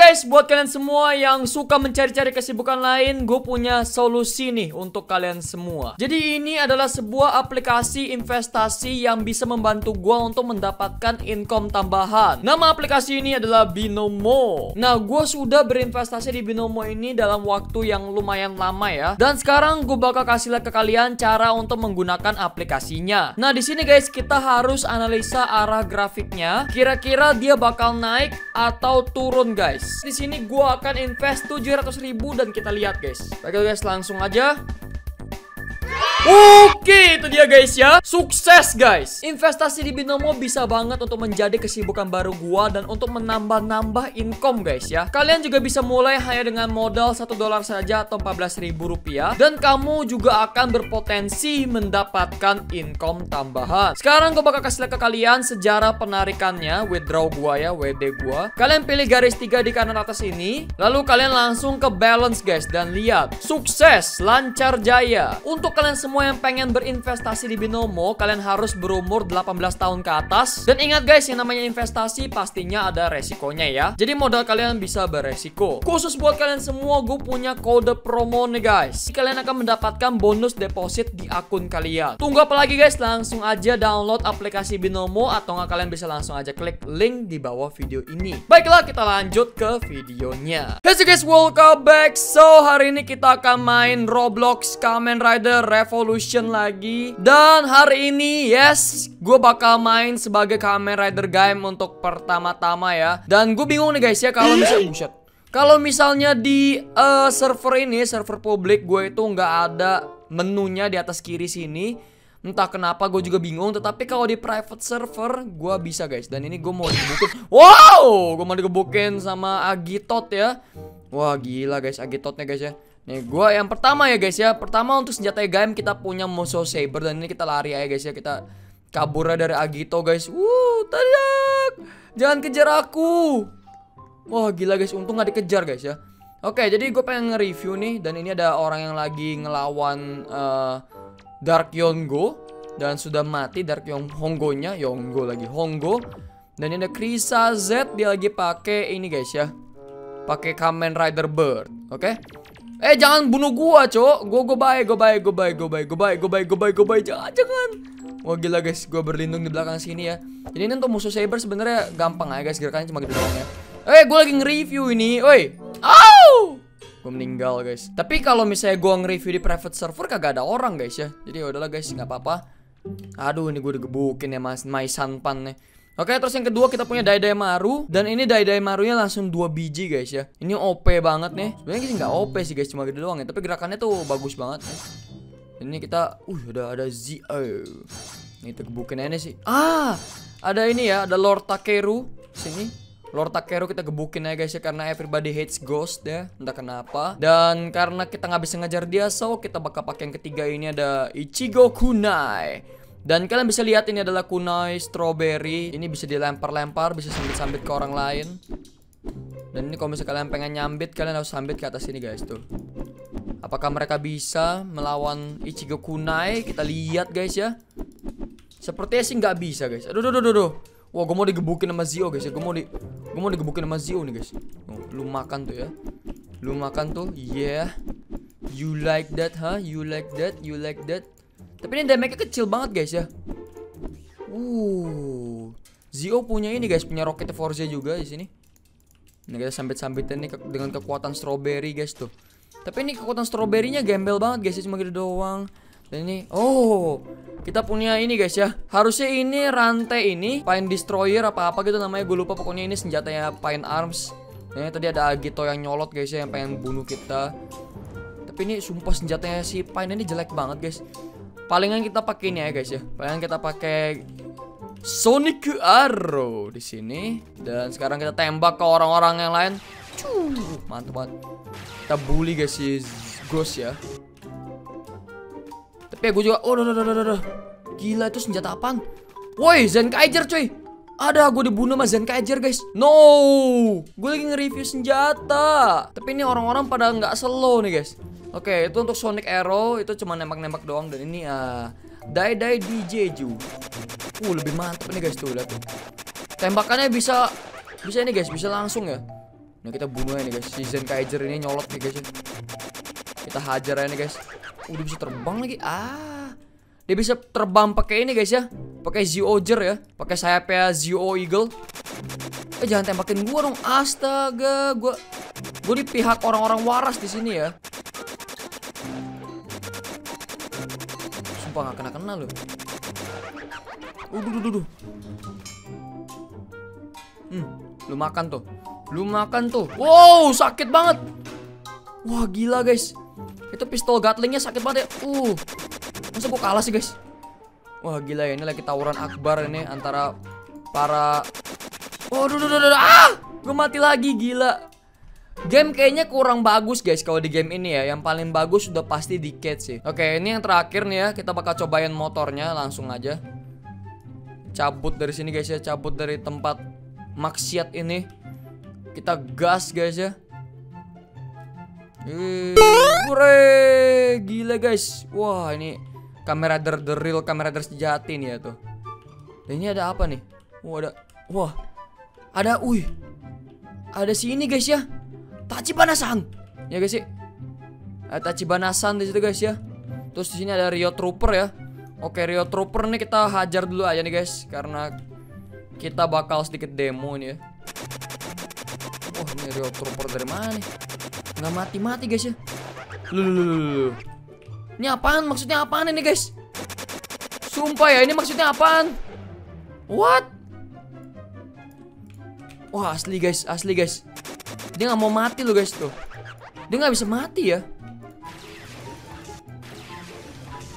guys, buat kalian semua yang suka mencari-cari kesibukan lain, gue punya solusi nih untuk kalian semua. Jadi ini adalah sebuah aplikasi investasi yang bisa membantu gue untuk mendapatkan income tambahan. Nama aplikasi ini adalah Binomo. Nah, gue sudah berinvestasi di Binomo ini dalam waktu yang lumayan lama ya. Dan sekarang gue bakal kasih lihat ke kalian cara untuk menggunakan aplikasinya. Nah, di sini guys, kita harus analisa arah grafiknya. Kira-kira dia bakal naik atau turun guys. Di sini gua akan invest 700.000 dan kita lihat guys. Baik guys, langsung aja. Oke, itu dia guys ya. Sukses guys. Investasi di Binomo bisa banget untuk menjadi kesibukan baru gua dan untuk menambah-nambah income guys ya. Kalian juga bisa mulai hanya dengan modal $1 saja atau Rp14.000 dan kamu juga akan berpotensi mendapatkan income tambahan. Sekarang gua bakal kasih lihat ke kalian sejarah penarikannya, withdraw gua ya, WD gua. Kalian pilih garis 3 di kanan atas ini, lalu kalian langsung ke balance guys dan lihat. Sukses, lancar jaya. Untuk kalian semua yang pengen berinvestasi di Binomo, kalian harus berumur 18 tahun ke atas. Dan ingat guys, yang namanya investasi pastinya ada resikonya ya. Jadi modal kalian bisa beresiko. Khusus buat kalian semua, gue punya kode promo nih guys. Kalian akan mendapatkan bonus deposit di akun kalian. Tunggu apa lagi guys? Langsung aja download aplikasi Binomo, atau nggak kalian bisa langsung aja klik link di bawah video ini. Baiklah, kita lanjut ke videonya. Hey guys, welcome back. So, hari ini kita akan main Roblox Kamen Rider Revolution lagi. Dan hari ini yes, gue bakal main sebagai Kamen Rider game untuk pertama-tama ya. Dan gue bingung nih guys ya, kalau misalnya di server ini, server publik, gue itu nggak ada menunya di atas kiri sini. Entah kenapa gue juga bingung. Tetapi kalau di private server gue bisa guys. Dan ini gue mau digebukin. Wow, gue mau digebukin sama Agitot ya. Wah gila guys, Agitotnya guys ya. Nih gua yang pertama ya guys ya. Pertama untuk senjata game kita punya Musou Saber. Dan ini kita lari aja guys ya. Kita kabur dari Agito guys. Teriak, jangan kejar aku. Wah gila guys, untung gak dikejar guys ya. Oke, jadi gue pengen nge-review nih. Dan ini ada orang yang lagi ngelawan Dark Yongo. Dan sudah mati Dark Hongo-nya. Yongo lagi, Hongo. Dan ini ada Krisa Z. Dia lagi pakai ini guys ya, pakai Kamen Rider Bird. Oke. Jangan bunuh gua, cok. Gua baik. Jangan. Wah gila guys, gua berlindung di belakang sini ya. Jadi ini untuk Musou Saber sebenarnya gampang aja guys, gerakannya cuma gitu doang ya. Gua lagi nge-review ini. Gua meninggal guys. Tapi kalau misalnya gua nge-review di private server kagak ada orang guys ya. Jadi udahlah guys, nggak apa-apa. Aduh, ini gua digebukin ya Mas Mai Sanpan nih. Oke, terus yang kedua kita punya Daidaimaru. Dan ini Daidaimarunya langsung 2 biji guys ya. Ini OP banget nih. Sebenarnya sih nggak OP sih guys, cuma gitu doang ya. Tapi gerakannya tuh bagus banget ya. Ini kita, ada Z. Ini kita gebukin aja sih. Ada ini ya, ada Lord Takeru sini. Lord Takeru kita gebukin aja guys ya, karena everybody hates ghost ya, entah kenapa. Dan karena kita nggak bisa ngejar dia, so kita bakal pakai yang ketiga ini, ada Ichigo Kunai. Dan kalian bisa lihat ini adalah kunai strawberry. Ini bisa dilempar-lempar, bisa sambit-sambit ke orang lain. Dan ini kalau misalnya kalian pengen nyambit, kalian harus sambit ke atas sini guys tuh. Apakah mereka bisa melawan Ichigo Kunai? Kita lihat guys ya. Sepertinya sih nggak bisa guys. Aduh. Wah, gue mau digebukin sama Zio guys ya. Gue mau digebukin sama Zio nih guys. Lu makan tuh ya. Lu makan tuh. Yeah. You like that, huh? You like that. Tapi ini damage-nya kecil banget guys ya. Zio punya ini guys, punya roket Forza juga di sini. Ini kita sambit-sambitin nih dengan kekuatan strawberry guys tuh. Tapi ini kekuatan strawberry-nya gembel banget guys ya, cuma gitu doang. Dan ini, kita punya ini guys ya. Harusnya ini rantai ini, Pine Destroyer apa-apa gitu namanya, gue lupa. Pokoknya ini senjatanya Pine Arms. Ini tadi ada Agito yang nyolot guys ya, yang pengen bunuh kita. Tapi ini sumpah senjatanya si Pine ini jelek banget guys. Palingan kita pakai ini ya guys ya. Palingan kita pakai Sonic Arrow di sini. Dan sekarang kita tembak ke orang-orang yang lain. Mantap banget. Kita bully guys si Ghost ya. Tapi ya gue juga, gila itu senjata apaan? Woi, Zenkaiger cuy. Ada, gue dibunuh sama Zenkaiger guys. No, gue lagi nge-review senjata. Tapi ini orang-orang pada nggak slow nih guys. Oke, itu untuk Sonic Arrow, itu cuma nembak-nembak doang. Dan ini Dai DJ Ju. Lebih mantap nih guys tuh, lihat tuh. Tembakannya bisa ini guys, bisa langsung ya. Nah kita bunuh aja nih guys. Si Zenkaiser ini nyolot nih guys ya. Kita hajar aja nih guys. Udah bisa terbang lagi. Dia bisa terbang pakai ini guys ya. Pakai Zyuohger ya. Pakai sayapnya Zyuo Eagle. Jangan tembakin gua dong. Astaga, gua di pihak orang-orang waras di sini ya. Sumpah gak kena loh. Duh. Lu makan tuh. Wow, sakit banget. Wah, gila guys. Itu pistol Gatlingnya sakit banget ya. Masa gua kalah sih guys. Wah, gila ya. Ini lagi tawuran akbar ini antara para... Waduh. Gue mati lagi, gila. Game kayaknya kurang bagus guys kalau di game ini ya. Yang paling bagus udah pasti di Cade sih. Oke, ini yang terakhir nih ya. Kita bakal cobain motornya langsung aja. Cabut dari sini guys ya. Cabut dari tempat maksiat ini. Kita gas guys ya. Hore, gila guys. Wah, ini Kamen Rider the real Kamen Rider sejati nih ya tuh. Dan ini ada apa nih? Ada sini guys ya. Tachibana-san. Ya guys sih. Ada Tachibana-san di situ guys ya. Terus di sini ada Rio Trooper ya. Oke, Rio Trooper nih kita hajar dulu aja nih guys, karena kita bakal sedikit demo nih ya. Ini Rio Trooper dari mana nih? Nggak mati-mati guys ya. Loh. Ini apaan? Maksudnya apaan ini guys? Sumpah ya, ini maksudnya apaan? What? Wah, asli guys. Dia nggak mau mati loh guys tuh. Dia nggak bisa mati ya.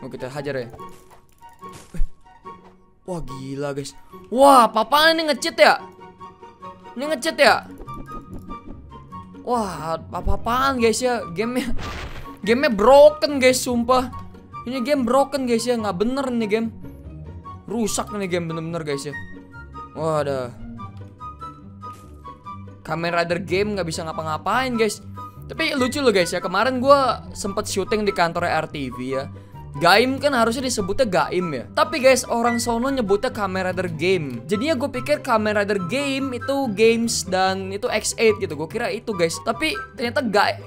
Kita hajar ya. Wah, gila guys. Wah, apa-apaan ini nge-cheat ya? Wah, apa-apaan guys ya. Gamenya broken guys, sumpah. Ini game broken guys ya. Nggak bener nih game. Rusak nih game bener-bener guys ya. Wah, ada Kamen Rider game nggak bisa ngapa-ngapain guys. Tapi lucu loh guys ya. Kemarin gue sempet syuting di kantornya RTV ya. Gaim kan harusnya disebutnya Gaim ya. Tapi guys, orang sono nyebutnya Kamen Rider game. Jadinya gue pikir Kamen Rider game itu games dan itu X8 gitu. Gue kira itu guys. Tapi ternyata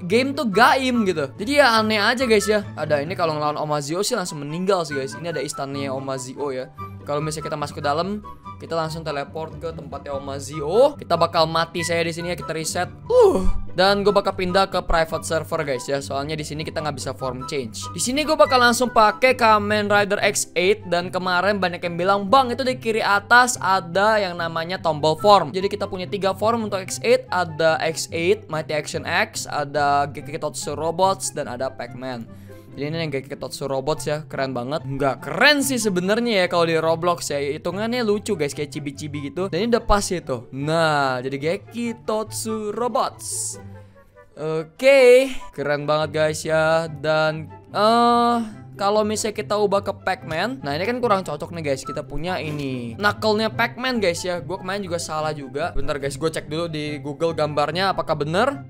game tuh Gaim gitu. Jadi ya aneh aja guys ya. Ada ini kalau ngelawan Omazio sih langsung meninggal sih guys. Ini ada istananya Omazio ya. Kalau misalnya kita masuk ke dalam, kita langsung teleport ke tempatnya Omazio. Kita bakal mati saya di sini ya, kita reset. Dan gue bakal pindah ke private server guys ya. Soalnya di sini kita nggak bisa form change. Di sini gue bakal langsung pakai Kamen Rider X8 dan kemarin banyak yang bilang, "Bang, itu di kiri atas ada yang namanya tombol form." Jadi kita punya 3 form untuk X8, ada X8, Mighty Action X, ada Gekiketotsu Robots dan ada Pac-Man. Jadi ini yang Gekiketotsu Robots ya, keren banget. Nggak keren sih sebenarnya ya kalau di Roblox ya. Hitungannya lucu guys, kayak cibi-cibi gitu. Dan ini udah pas itu. Nah, jadi Gekiketotsu Robots. Oke, keren banget guys ya. Dan kalau misalnya kita ubah ke Pac-Man, nah ini kan kurang cocok nih guys. Kita punya ini knuckle-nya Pac-Man guys ya. Gue kemarin juga salah juga. Bentar guys, gue cek dulu di Google gambarnya apakah bener.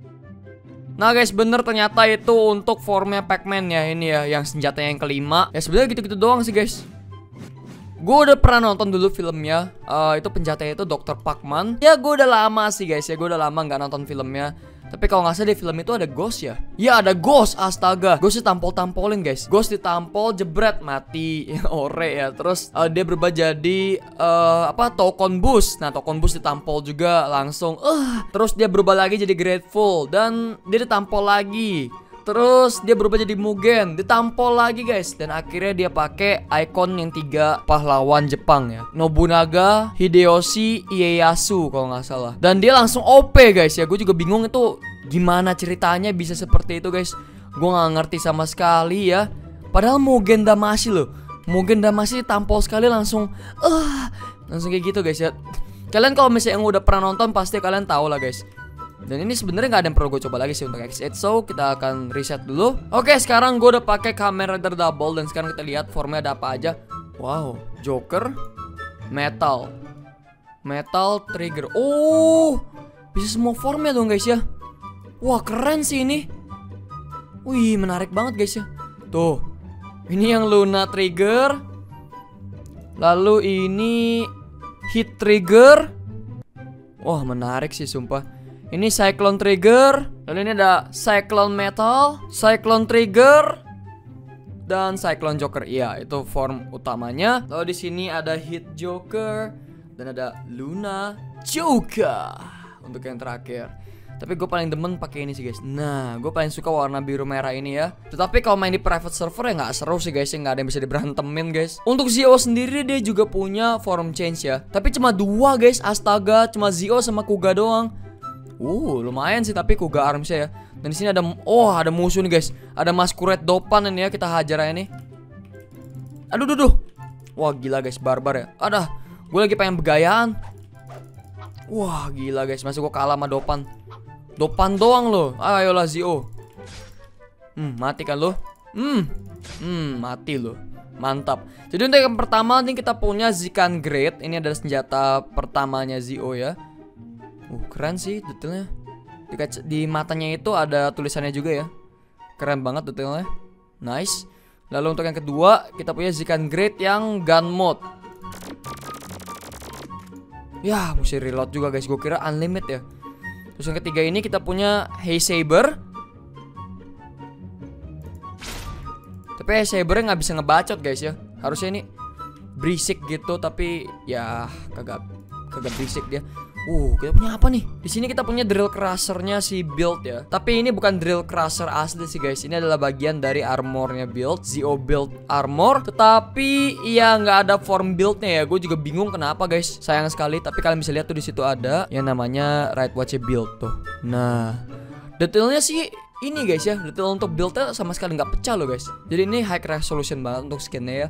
Nah guys, bener ternyata itu untuk formnya Pac-Man ya. Ini ya, yang senjatanya yang kelima. Ya sebenarnya gitu-gitu doang sih guys. Gue udah pernah nonton dulu filmnya. Itu penjahatnya itu Dr. Pac-Man. Ya gue udah lama sih guys ya. Gue udah lama nggak nonton filmnya. Tapi kalau nggak salah di film itu ada Ghost ya. Ya ada Ghost, astaga. Ghost ditampol-tampolin guys. Ghost ditampol, jebret, mati. Ore ya. Terus dia berubah jadi Tokon Boost. Nah Tokon Boost ditampol juga langsung. Terus dia berubah lagi jadi Grateful. Dan dia ditampol lagi. Terus dia berubah jadi Mugen, ditampol lagi guys. Dan akhirnya dia pakai ikon yang 3 pahlawan Jepang ya. Nobunaga, Hideyoshi, Ieyasu kalau nggak salah. Dan dia langsung OP guys ya. Gue juga bingung itu gimana ceritanya bisa seperti itu guys. Gue nggak ngerti sama sekali ya. Padahal Mugen Damashi loh. Mugen Damashi ditampol sekali langsung kayak gitu guys ya. Kalian kalau misalnya yang udah pernah nonton pasti kalian tahu lah guys. Dan ini sebenarnya nggak ada yang perlu gue coba lagi sih untuk X8. So kita akan reset dulu. Oke, sekarang gue udah pakai Kamen Rider Double. Dan sekarang kita lihat formnya ada apa aja. Wow, Joker, Metal Trigger. Oh, bisa semua formnya dong guys ya. Wah keren sih ini. Wih menarik banget guys ya. Tuh, ini yang Luna Trigger. Lalu ini Heat Trigger. Wah menarik sih sumpah. Ini Cyclone Trigger. Lalu ini ada Cyclone Metal, Cyclone Trigger, dan Cyclone Joker. Iya, itu form utamanya. Lalu di sini ada Hit Joker dan ada Luna Joker untuk yang terakhir. Tapi gue paling demen pakai ini sih guys. Nah, gue paling suka warna biru merah ini ya. Tetapi kalau main di private server ya nggak seru sih guys, ya nggak ada yang bisa diberantemin guys. Untuk Zio sendiri dia juga punya form change ya. Tapi cuma 2 guys, astaga, cuma Zio sama Kuga doang. Lumayan sih tapi Kuga armsnya ya. Dan di sini ada ada musuh nih guys. Ada Masquerade Dopan ini ya, kita hajar aja nih. Aduh. Wah gila guys, barbar ya. Gue lagi pengen begayaan. Wah gila guys, masih gue kalah sama Dopan. Dopan doang loh. Ayolah Zio. Mati kan lo? Mati lo. Mantap. Jadi untuk yang pertama nih kita punya Zikan Great. Ini adalah senjata pertamanya Zio ya. Keren sih detailnya. Di matanya itu ada tulisannya juga ya. Keren banget detailnya. Nice. Lalu untuk yang kedua kita punya Zikan Great yang gun mode. Ya mesti reload juga guys. Gue kira unlimited ya. Terus yang ketiga ini kita punya Hey Saber. Tapi Hey Sabernya nggak bisa ngebacot guys ya. Harusnya ini berisik gitu, tapi ya kagak berisik dia. Kita punya apa nih? Di sini kita punya drill crusher-nya si build ya. Tapi ini bukan drill crusher asli sih guys. Ini adalah bagian dari armornya build, Zio build armor. Tetapi ya nggak ada form buildnya ya. Gue juga bingung kenapa guys. Sayang sekali. Tapi kalian bisa lihat tuh di situ ada yang namanya Right Watch build tuh. Nah, detailnya sih ini guys ya. Detail untuk buildnya sama sekali nggak pecah loh guys. Jadi ini high resolution banget untuk skinnya ya.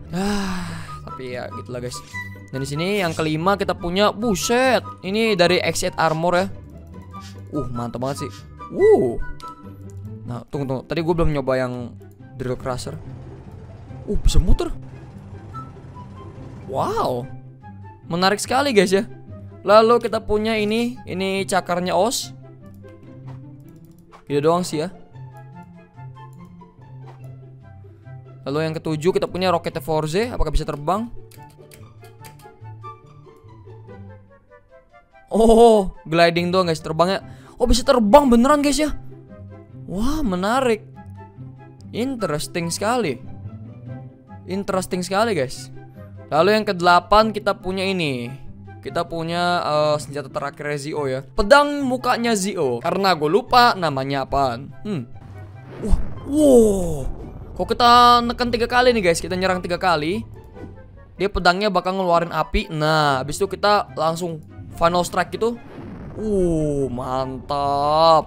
Tapi ya gitulah guys. Dan di sini yang kelima kita punya buset. Ini dari X8 Armor ya. Mantap banget sih. Nah, tunggu. Tadi gue belum nyoba yang Drill Crusher. Bisa muter. Wow. Menarik sekali guys ya. Lalu kita punya ini cakarnya Os. Gitu doang sih ya. Lalu yang ketujuh kita punya Rocket Force. Apakah bisa terbang? Gliding doang guys, terbangnya. Bisa terbang beneran guys ya. Wah menarik. Interesting sekali guys. Lalu yang ke-8 kita punya ini. Kita punya senjata terakhir Zio ya. Pedang mukanya Zio. Karena gue lupa namanya apaan. Kok kita neken 3 kali nih guys. Kita nyerang 3 kali, dia pedangnya bakal ngeluarin api. Nah habis itu kita langsung final strike gitu. Mantap.